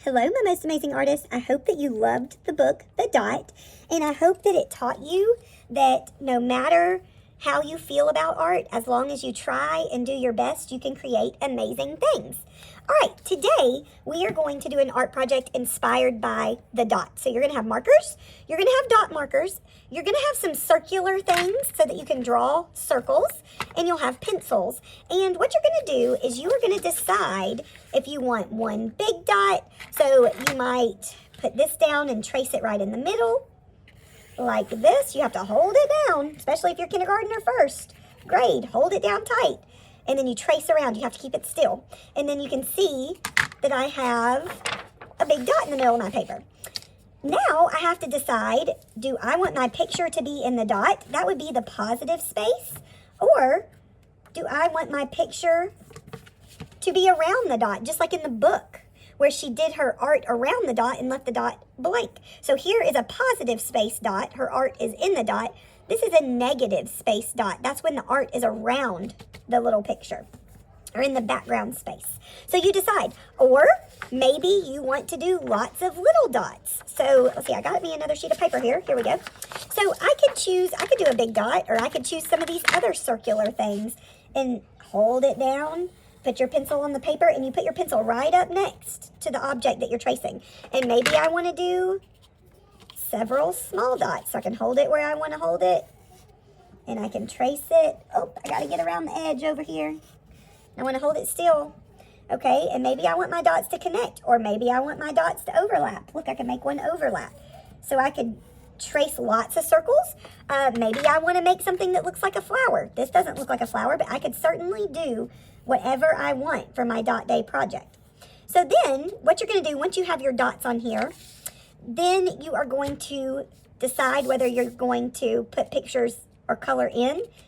Hello, my most amazing artists. I hope that you loved the book, The Dot, and I hope that it taught you that no matter how you feel about art, as long as you try and do your best, you can create amazing things. All right, today we are going to do an art project inspired by the dot. So you're going to have markers, you're going to have dot markers, you're going to have some circular things so that you can draw circles, and you'll have pencils. And what you're going to do is you are going to decide if you want one big dot. So you might put this down and trace it right in the middle like this. You have to hold it down, especially if you're kindergarten or first grade. Hold it down tight. And then you trace around. You have to keep it still. And then you can see that I have a big dot in the middle of my paper. Now I have to decide, do I want my picture to be in the dot? That would be the positive space. Or do I want my picture to be around the dot, just like in the book, where she did her art around the dot and left the dot blank. So here is a positive space dot. Her art is in the dot. This is a negative space dot. That's when the art is around the little picture or in the background space. So you decide. Or maybe you want to do lots of little dots. So let's see, I got me another sheet of paper here. Here we go. So I could do a big dot, or I could choose some of these other circular things and hold it down. Put your pencil on the paper, and you put your pencil right up next to the object that you're tracing. And maybe I want to do several small dots. So I can hold it where I want to hold it, and I can trace it. Oh, I got to get around the edge over here. I want to hold it still. Okay, and maybe I want my dots to connect, or maybe I want my dots to overlap. Look, I can make one overlap. So I could trace lots of circles. Maybe I want to make something that looks like a flower. This doesn't look like a flower, but I could certainly do whatever I want for my dot day project. So then what you're going to do once you have your dots on here, then you are going to decide whether you're going to put pictures or color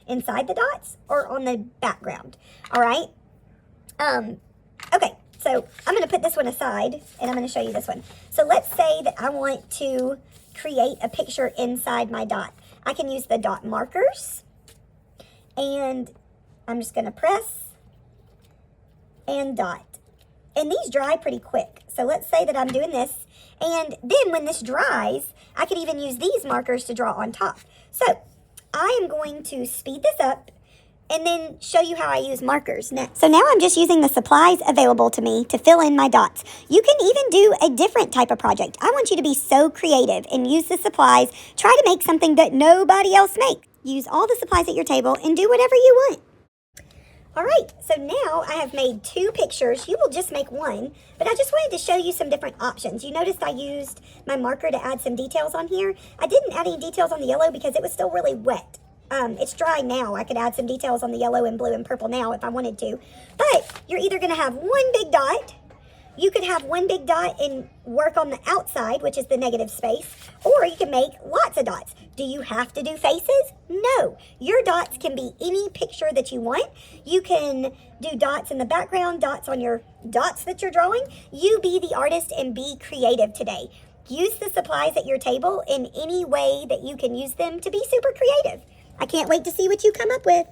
inside the dots or on the background. All right. Okay. So I'm going to put this one aside, and I'm going to show you this one. So let's say that I want to create a picture inside my dot. I can use the dot markers, and I'm just going to press and dot. And these dry pretty quick. So let's say that I'm doing this, and then when this dries, I could even use these markers to draw on top. So I am going to speed this up and then show you how I use markers next. So now I'm just using the supplies available to me to fill in my dots. You can even do a different type of project. I want you to be so creative and use the supplies. Try to make something that nobody else makes. Use all the supplies at your table and do whatever you want. All right, so now I have made 2 pictures. You will just make one, but I just wanted to show you some different options. You noticed I used my marker to add some details on here. I didn't add any details on the yellow because it was still really wet. It's dry now. I could add some details on the yellow and blue and purple now if I wanted to. But you're either going to have one big dot. You could have one big dot and work on the outside, which is the negative space, or you can make lots of dots. Do you have to do faces? No. Your dots can be any picture that you want. You can do dots in the background, dots on your dots that you're drawing. You be the artist and be creative today. Use the supplies at your table in any way that you can use them to be super creative. I can't wait to see what you come up with.